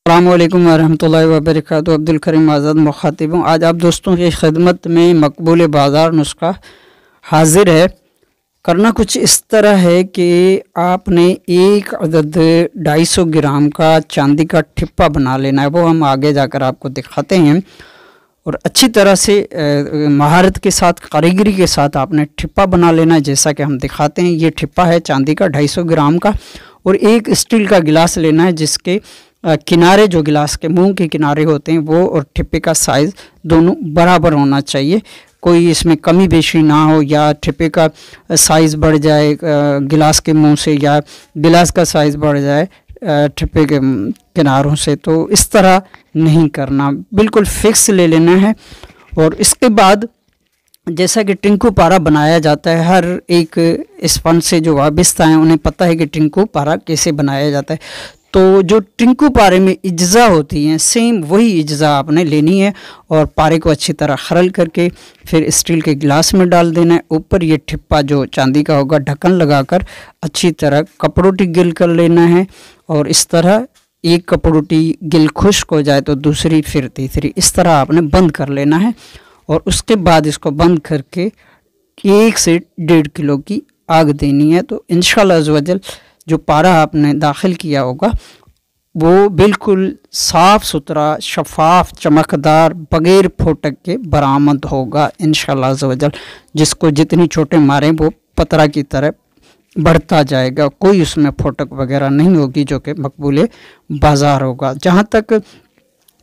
अस्सलामुअलैकुम वरहमतुल्लाहि वबरकातुहू। अब्दुल करीम आज़ाद मुखातिब हूँ। आज आप दोस्तों की खिदमत में मकबूल बाज़ार नुस्खा हाजिर है। करना कुछ इस तरह है कि आपने एक अदद 250 ग्राम का चांदी का ठिप्पा बना लेना है। वो हम आगे जाकर आपको दिखाते हैं और अच्छी तरह से महारत के साथ, कारीगरी के साथ आपने ठिप्पा बना लेना है, जैसा कि हम दिखाते हैं। ये ठिप्पा है चांदी का 250 ग्राम का। और एक स्टील का गिलास लेना है जिसके किनारे, जो गिलास के मुंह के किनारे होते हैं वो और ठिप्पे का साइज़ दोनों बराबर होना चाहिए। कोई इसमें कमी बेशी ना हो या ठिप्पे का साइज़ बढ़ जाए गिलास के मुंह से, या गिलास का साइज़ बढ़ जाए ठिप्पे के किनारों से। तो इस तरह नहीं करना, बिल्कुल फिक्स ले लेना है। और इसके बाद जैसा कि टिंकू पारा बनाया जाता है, हर एक इस फन से जो वाबिस्ता हैं उन्हें पता है कि टिंकू पारा कैसे बनाया जाता है। तो जो टिंकू पारे में इज्जा होती हैं, सेम वही इज्जा आपने लेनी है और पारे को अच्छी तरह खरल करके फिर स्टील के गिलास में डाल देना है। ऊपर ये ठिप्पा जो चांदी का होगा ढक्कन लगाकर अच्छी तरह कपड़ोटी गिल कर लेना है। और इस तरह एक कपड़ोटी गिल खुश्क हो जाए तो दूसरी, फिर तीसरी, इस तरह आपने बंद कर लेना है। और उसके बाद इसको बंद करके 1 से 1.5 किलो की आग देनी है। तो इंशाअल्लाह अज़्ज़वजल जो पारा आपने दाखिल किया होगा वो बिल्कुल साफ़ सुथरा, शफाफ, चमकदार, बग़ैर फोटक के बरामद होगा इंशाअल्लाह अज़्ज़वजल। जिसको जितनी छोटे मारें वो पतरा की तरह बढ़ता जाएगा, कोई उसमें फोटक वगैरह नहीं होगी, जो कि मकबूल बाज़ार होगा। जहाँ तक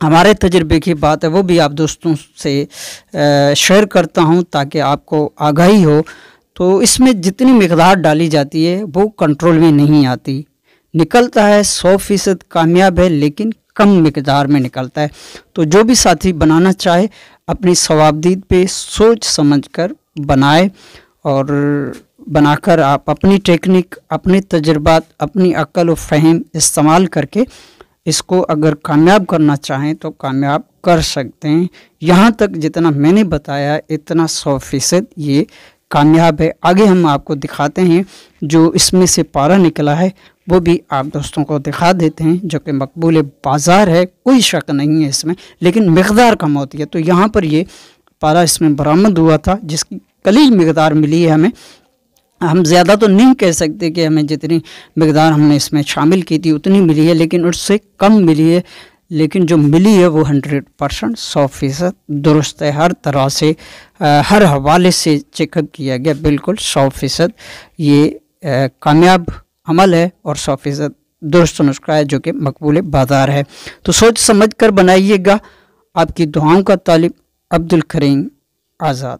हमारे तजुर्बे की बात है वो भी आप दोस्तों से शेयर करता हूँ ताकि आपको आगाही हो। तो इसमें जितनी मिक़दार डाली जाती है वो कंट्रोल में नहीं आती, निकलता है 100% कामयाब है, लेकिन कम मिक़दार में निकलता है। तो जो भी साथी बनाना चाहे अपनी सवाबदीद पे सोच समझ कर बनाए और बनाकर आप अपनी टेक्निक, अपने तजुर्बात, अपनी अक्ल व फ़हम इस्तेमाल करके इसको अगर कामयाब करना चाहें तो कामयाब कर सकते हैं। यहाँ तक जितना मैंने बताया इतना 100% ये कामयाब है। आगे हम आपको दिखाते हैं जो इसमें से पारा निकला है, वो भी आप दोस्तों को दिखा देते हैं, जो कि मकबूल बाज़ार है, कोई शक नहीं है इसमें, लेकिन मिक़दार कम होती है। तो यहाँ पर ये पारा इसमें बरामद हुआ था जिसकी कलील मिक़दार मिली है हमें। हम ज़्यादा तो नहीं कह सकते कि हमें जितनी मिक़दार हमने इसमें शामिल की थी उतनी मिली है, लेकिन उससे कम मिली है। लेकिन जो मिली है वो 100% 100% दुरुस्त है। हर तरह से, हर हवाले से चेकअप किया गया, बिल्कुल 100% ये कामयाब अमल है और 100% दुरुस्त नुस्खा है, जो कि मकबूल बाज़ार है। तो सोच समझ कर बनाइएगा। आपकी दुआओं का तालिब, अब्दुल करीम आज़ाद।